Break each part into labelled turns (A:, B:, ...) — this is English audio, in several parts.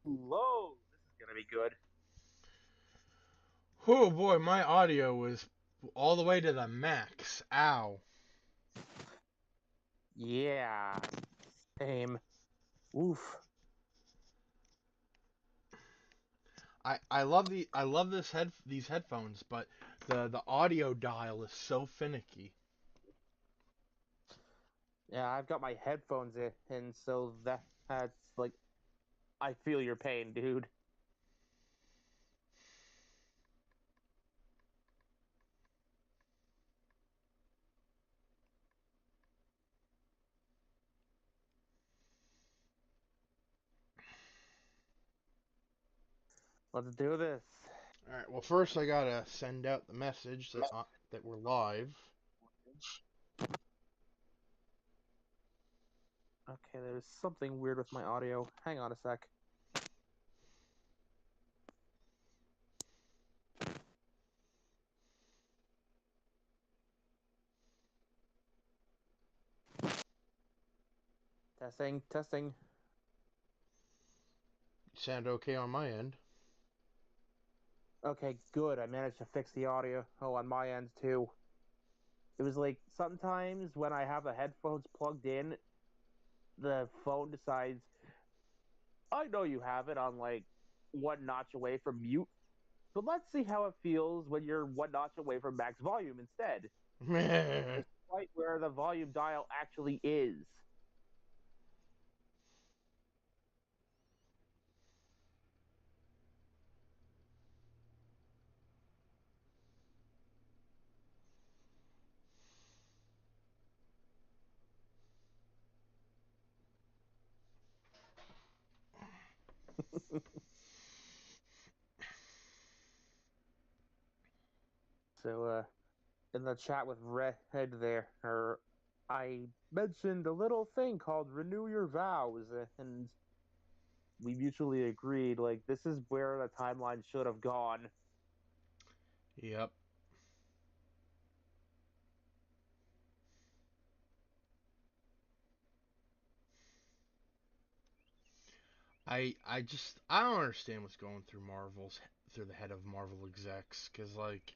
A: Hello, this is gonna be good.
B: Oh boy, my audio was all the way to the max. Ow.
A: Yeah, same. Oof.
B: I love these headphones, but the audio dial is so finicky.
A: Yeah, I've got my headphones in, and so that's like I feel your pain, dude. Let's do this.
B: All right. Well, first I gotta send out the message that we're live.
A: Okay, there's something weird with my audio. Hang on a sec. Testing, testing.
B: You sound okay on my end.
A: Okay, good. I managed to fix the audio. Oh, on my end too. It was like sometimes when I have the headphones plugged in, the phone decides, I know you have it on like one notch away from mute. But let's see how it feels when you're one notch away from max volume instead, despite where the volume dial actually is. So, in the chat with Red there, I mentioned a little thing called renew your vows, and we mutually agreed like this is where the timeline should have gone.
B: Yep. I don't understand what's going through the head of Marvel execs, cause like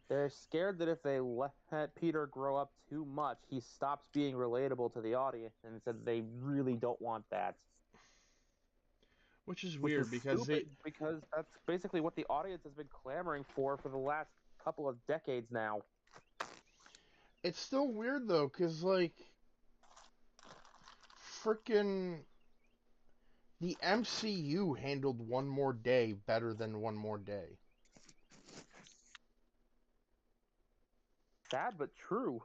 A: They're scared that if they let Peter grow up too much, he stops being relatable to the audience, and said they really don't want that.
B: which is
A: Which is
B: weird because they
A: stupid because that's basically what the audience has been clamoring for the last couple of decades now.
B: it's still weird though, cause like freaking the MCU handled One More Day better than One More Day.
A: Sad but true.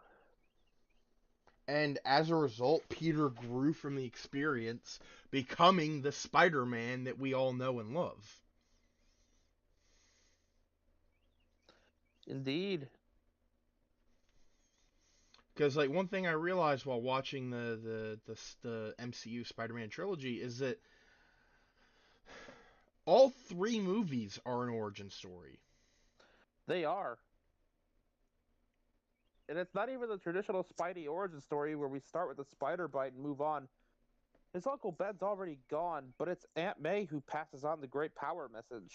B: And as a result, Peter grew from the experience, becoming the Spider Man that we all know and love.
A: Indeed.
B: Because, like, one thing I realized while watching the MCU Spider Man trilogy is that all three movies are an origin story.
A: They are. And it's not even the traditional Spidey origin story where we start with the spider bite and move on. His Uncle Ben's already gone, but it's Aunt May who passes on the great power message.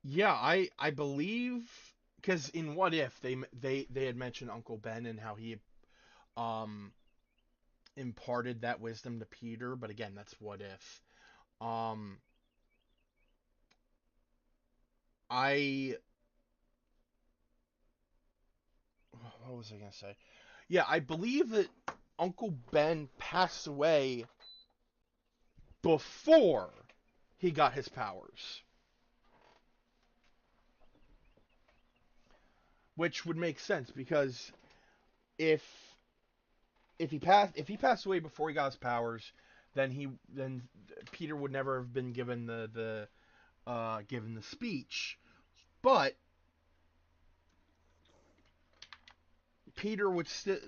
B: Yeah, I believe because in What If they had mentioned Uncle Ben and how he um imparted that wisdom to Peter, but again, that's What If. Um, I what was I gonna say? Yeah, I believe that Uncle Ben passed away before he got his powers, which would make sense because if if he passed away before he got his powers, then Peter would never have been given the given the speech. But Peter would still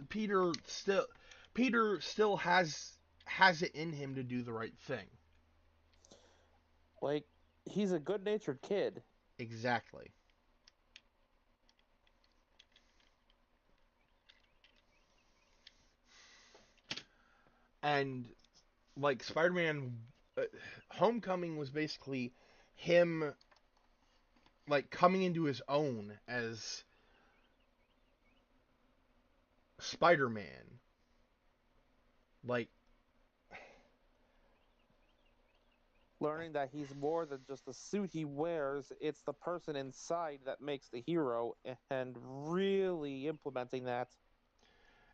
B: Peter still has it in him to do the right thing.
A: Like, he's a good natured kid.
B: Exactly. And like Spider-Man, uh, Homecoming was basically him like coming into his own as Spider-Man. Like,
A: Learning that he's more than just the suit he wears, it's the person inside that makes the hero, and really implementing that.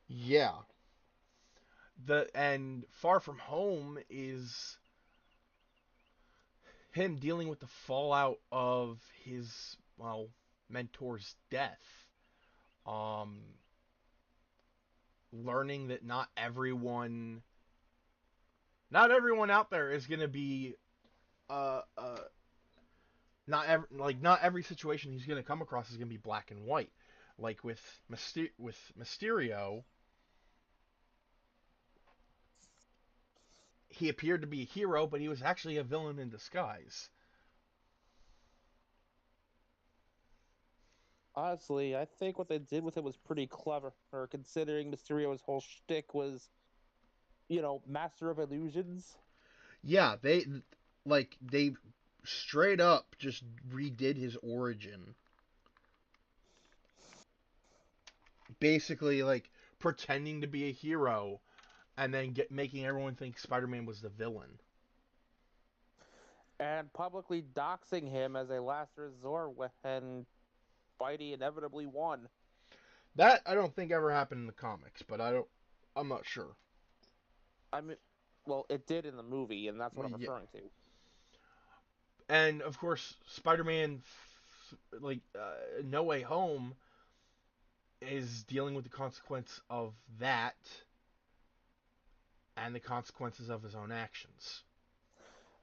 B: yeah, and Far From Home is him dealing with the fallout of his mentor's death. Um, Learning that not everyone out there is gonna be uh uh not every situation he's gonna come across is gonna be black and white. Like with Mysterio, he appeared to be a hero, but he was actually a villain in disguise.
A: Honestly, I think what they did with it was pretty clever, or considering Mysterio's whole shtick was, master of illusions.
B: Yeah, they straight up just redid his origin. Basically like pretending to be a hero and then making everyone think Spider-Man was the villain.
A: And publicly doxing him as a last resort when Spidey inevitably won.
B: That I don't think ever happened in the comics, but I'm not sure.
A: I mean, well, it did in the movie, and that's what I'm
B: Yeah.
A: referring to.
B: And of course, Spider-Man No Way Home is dealing with the consequence of that and the consequences of his own actions.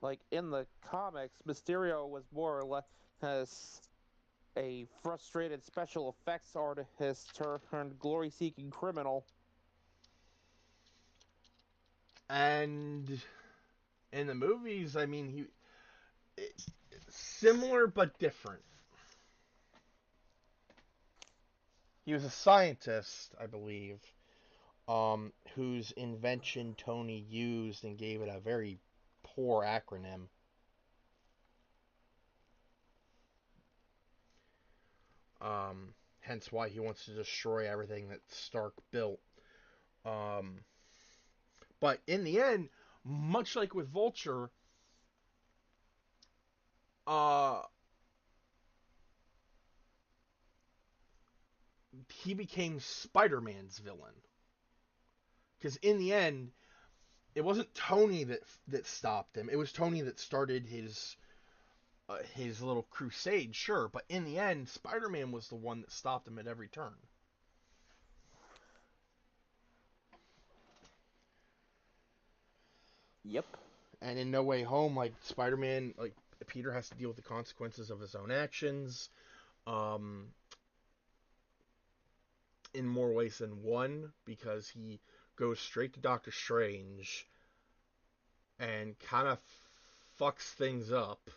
A: Like in the comics, Mysterio was more or less a frustrated special effects artist turned glory-seeking criminal.
B: And in the movies, I mean, similar but different. He was a scientist, I believe, whose invention Tony used and gave it a very poor acronym. Hence why he wants to destroy everything that Stark built. Um, but in the end, much like with Vulture, uh, he became Spider-Man's villain. Because in the end, it wasn't Tony that stopped him. It was Tony that started his little crusade, sure. But in the end, Spider-Man was the one that stopped him at every turn.
A: Yep.
B: And in No Way Home, like Spider-Man, like Peter has to deal with the consequences of his own actions. Um, in more ways than one, because he goes straight to Doctor Strange and kind of fucks things up.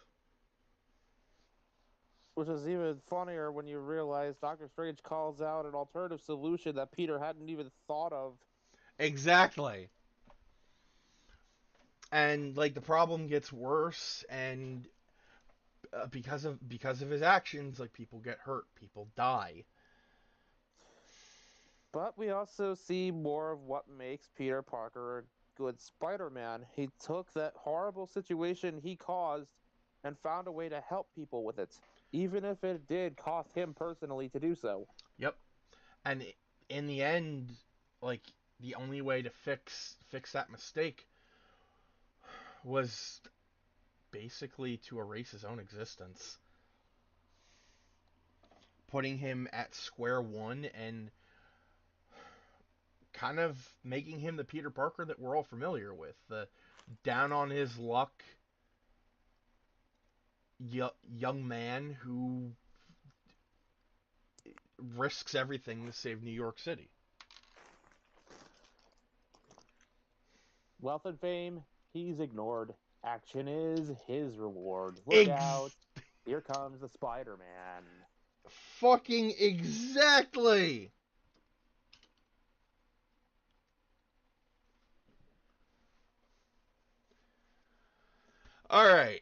A: Which is even funnier when you realize Doctor Strange calls out an alternative solution that Peter hadn't even thought of.
B: Exactly. And like the problem gets worse, and because of his actions, like people get hurt, people die.
A: But we also see more of what makes Peter Parker a good Spider-Man. He took that horrible situation he caused and found a way to help people with it, even if it did cost him personally to do so.
B: Yep. And in the end, like the only way to fix that mistake was basically to erase his own existence, putting him at square one and kind of making him the Peter Parker that we're all familiar with, the down on his luck young man who risks everything to save New York City.
A: Wealth and fame, he's ignored. Action is his reward. Look out.
B: Ex-
A: Here comes the Spider-Man.
B: Fucking exactly. All right.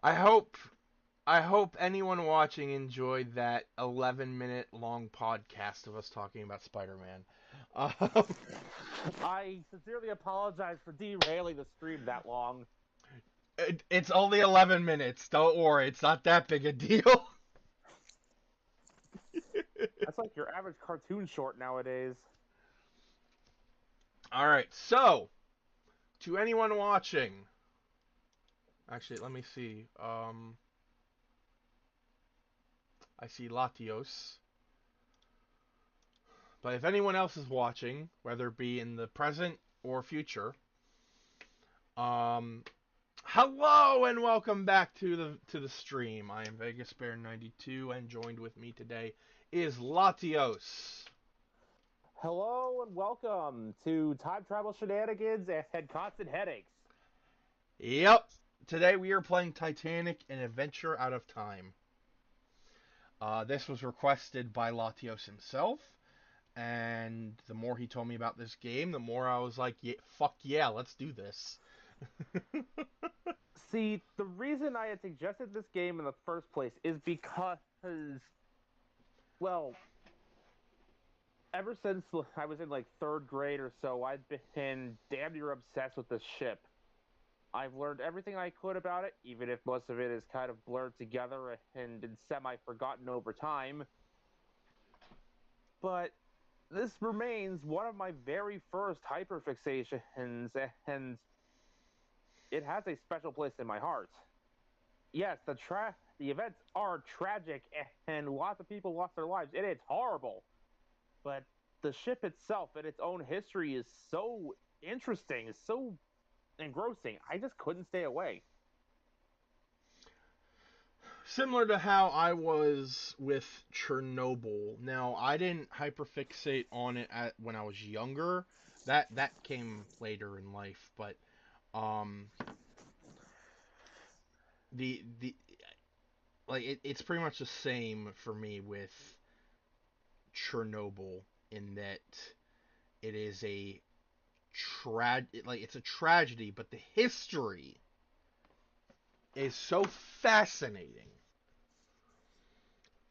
B: I hope I hope anyone watching enjoyed that 11-minute long podcast of us talking about Spider-Man.
A: I sincerely apologize for derailing the stream that long.
B: It's only 11 minutes. Don't worry, it's not that big a deal.
A: That's like your average cartoon short nowadays.
B: All right, so to anyone watching, actually, let me see. I see Latios. But if anyone else is watching, whether it be in the present or future, um, hello and welcome back to the stream. I am Vegas Bear 92, and joined with me today is Latios.
A: Hello and welcome to Time Travel Shenanigans and Constant Headaches.
B: Yep. Today we are playing Titanic: An Adventure Out of Time. This was requested by Latios himself, and the more he told me about this game, the more I was like, yeah, fuck yeah, let's do this.
A: See, the reason I had suggested this game in the first place is because, well, ever since I was in like third grade or so, I've been damn near obsessed with this ship. I've learned everything I could about it, even if most of it is kind of blurred together and semi-forgotten over time. But this remains one of my very first hyperfixations, and it has a special place in my heart. Yes, the events are tragic, and lots of people lost their lives, and it's horrible. But the ship itself and its own history is so interesting, so engrossing. I just couldn't stay away.
B: Similar to how I was with Chernobyl. Now, I didn't hyperfixate on it when I was younger. That came later in life, but um the like it's pretty much the same for me with Chernobyl, in that it is it's a tragedy, but the history is so fascinating.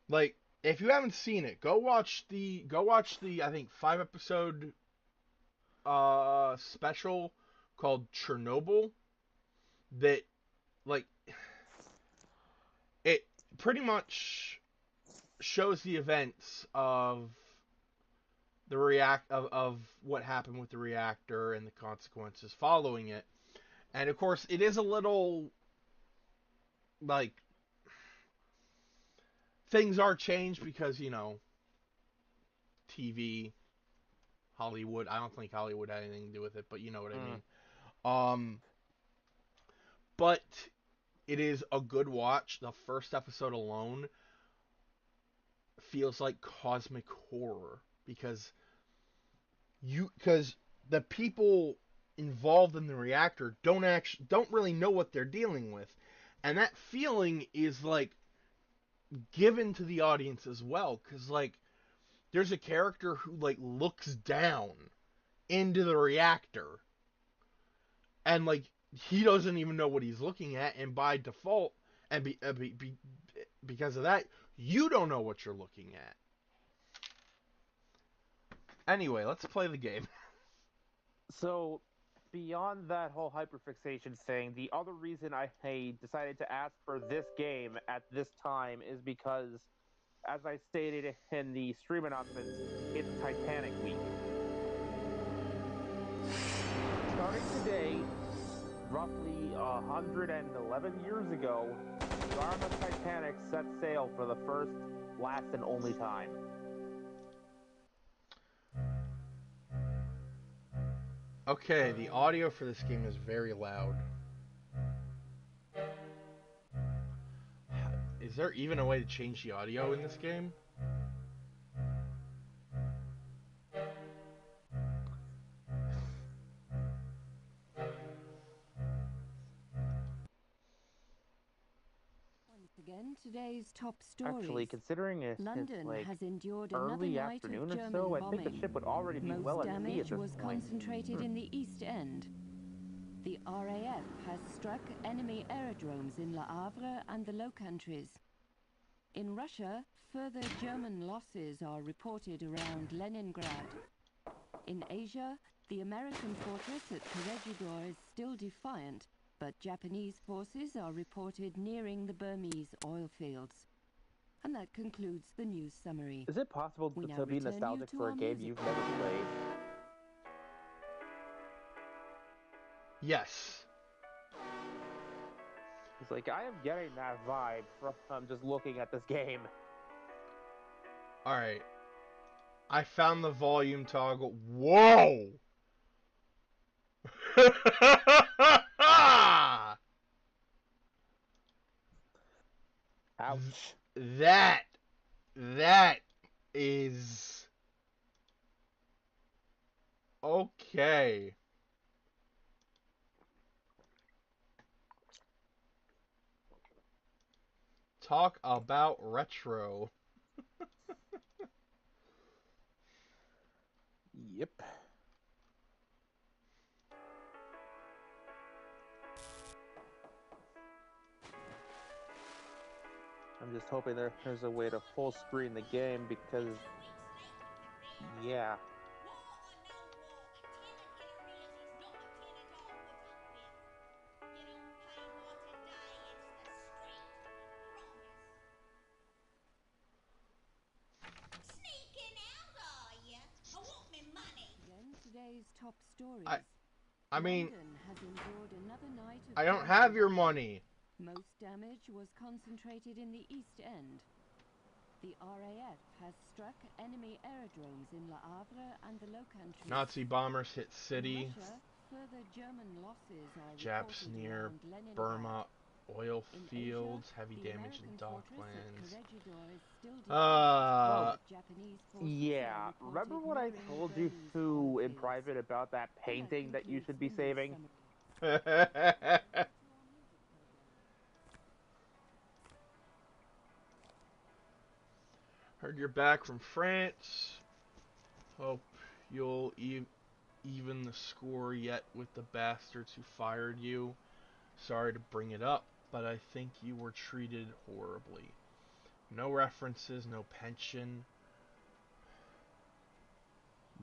B: Like, if you haven't seen it, go watch the I think 5 episode special called Chernobyl, that, like, it pretty much shows the events of of what happened with the reactor and the consequences following it. And of course, it is a little, like, things are changed because, TV, Hollywood. I don't think Hollywood had anything to do with it, but you know what I mean. Um, but it is a good watch. The first episode alone feels like cosmic horror, because the people involved in the reactor don't really know what they're dealing with, and that feeling is, like, given to the audience as well, because, like, there's a character who, like, looks down into the reactor, and, like, he doesn't even know what he's looking at, and by default, and because of that, you don't know what you're looking at. Anyway, let's play the game.
A: So, beyond that whole hyperfixation thing, the other reason I decided to ask for this game at this time is because, as I stated in the stream announcements, it's Titanic Week. Starting today, roughly 111 years ago, the RMS Titanic set sail for the first, last, and only time.
B: Okay, the audio for this game is very loud. Is there even a way to change the audio in this game?
C: Again, today's top stories.
A: Actually, considering it's
C: London
A: like
C: has endured another
A: early
C: night
A: afternoon
C: of
A: or
C: German
A: so, I
C: bombing.
A: think the ship would already be
C: Most
A: well at sea
C: damage
A: at this
C: was
A: point.
C: concentrated in the East End. The RAF has struck enemy aerodromes in Le Havre and the Low Countries. In Russia, further German losses are reported around Leningrad. In Asia, the American fortress at Corregidor is still defiant, but Japanese forces are reported nearing the Burmese oil fields. And that concludes the news summary.
A: Is it possible
C: We
A: to
C: now
A: be
C: return
A: nostalgic
C: you to
A: for a
C: our
A: game
C: music
A: you've never played?
B: Yes.
A: It's like, I am getting that vibe from just looking at this game.
B: Alright. I found the volume toggle. Whoa!
A: Ouch.
B: That is okay. Talk about retro.
A: Yep. I'm just hoping there's a way to full screen the game because, yeah.
C: Again, today's top stories.
B: I mean,
C: London has endured another night of
B: I don't
C: German
B: have your
C: bombing.
B: money.
C: Most damage was concentrated in the East End. The RAF has struck enemy aerodromes in Le Havre and the Low Countries.
B: Nazi bombers hit city.
C: In Russia, further German losses are
B: Japs
C: reported
B: near
C: around Leningrad.
B: Burma oil
C: In
B: fields.
C: Asia,
B: Heavy
C: the
B: damage in
C: American fortress at
B: docklands.
C: Corregidor is still defiant, but Japanese forces
A: Yeah.
C: are
A: Remember
C: reported
A: what I
C: nearing the
A: told you
C: Burmese
A: too
C: oil
A: in
C: fields.
A: private about that
C: And
A: painting that you
C: concludes
A: should
C: the
A: be
C: news
A: saving?
C: summary.
B: Heard you're back from France. Hope you'll even the score yet with the bastards who fired you. Sorry to bring it up, but I think you were treated horribly. No references, no pension.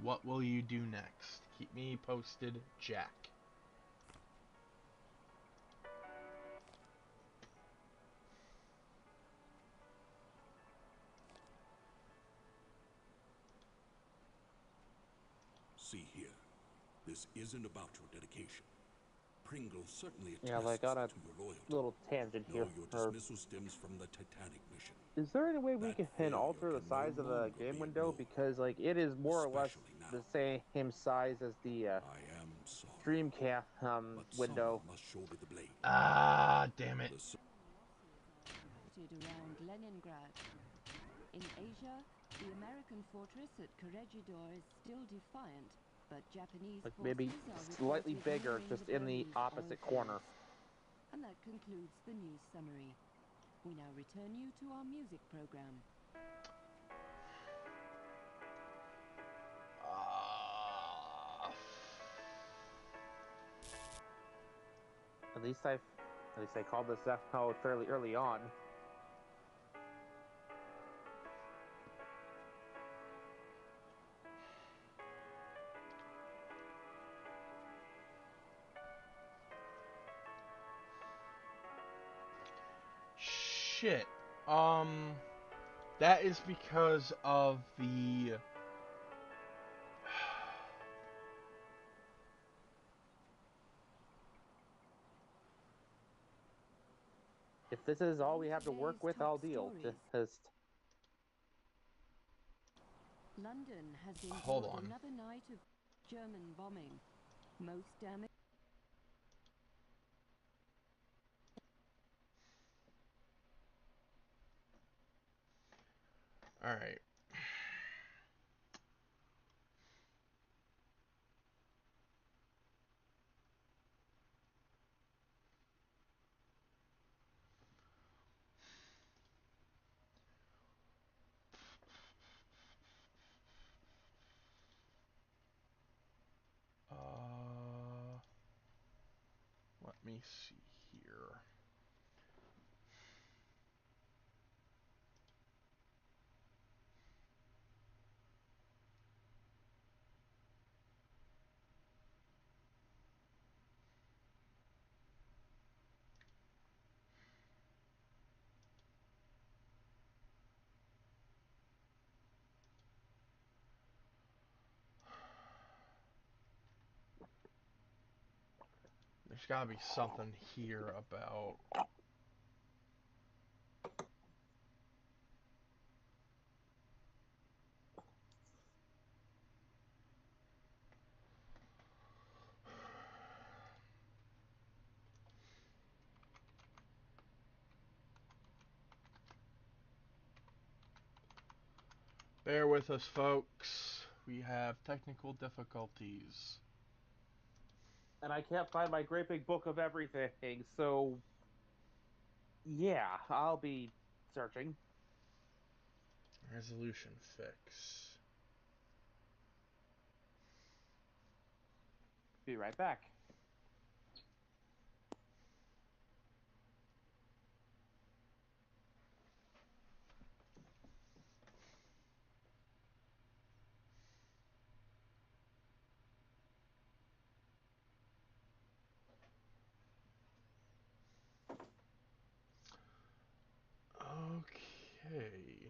B: What will you do next? Keep me posted, Jack.
D: See here, this isn't about your dedication. Pringle certainly attests
A: Yeah, like on a
D: to your loyalty.
A: little tangent
D: No,
A: here.
D: your dismissal stems from the Titanic mission.
A: Is there any way we
D: That
A: can
D: failure
A: alter the
D: can
A: size
D: no
A: of the
D: longer
A: game
D: be
A: window?
D: ignored,
A: Because, like, it is more or less
D: especially now.
A: the same size as the
D: I am sorry,
A: Dreamcast
D: but
A: window.
D: someone must shoulder the blame.
B: Ah, damn it.
C: Reported around Leningrad. In Asia, the American fortress at Corregidor is still defiant, but Japanese
A: Like,
C: forces
A: maybe
C: are
A: slightly
C: reported
A: bigger,
C: nearing
A: just
C: the
A: in the
C: Burmese
A: opposite
C: oil
A: corner.
C: fields. And that concludes the news summary. We now return you to our music program.
A: At least I called this out fairly early on.
B: Shit. That is because of the...
A: If this is all we
C: Then
A: have to work
C: today's
A: with,
C: top
A: I'll deal.
C: stories.
A: Just
C: London has
B: Hold
C: endured
B: on.
C: another night of German bombing. Most damage.
B: Alright. Let me see here. There's got to be something here about. Bear with us, folks. We have technical difficulties.
A: And I can't find my great big book of everything, so yeah, I'll be searching.
B: Resolution fix.
A: Be right back.
B: Okay.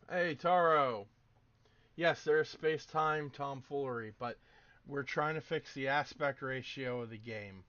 B: Hey, Taro. Yes, there's space-time tomfoolery, but we're trying to fix the aspect ratio of the game.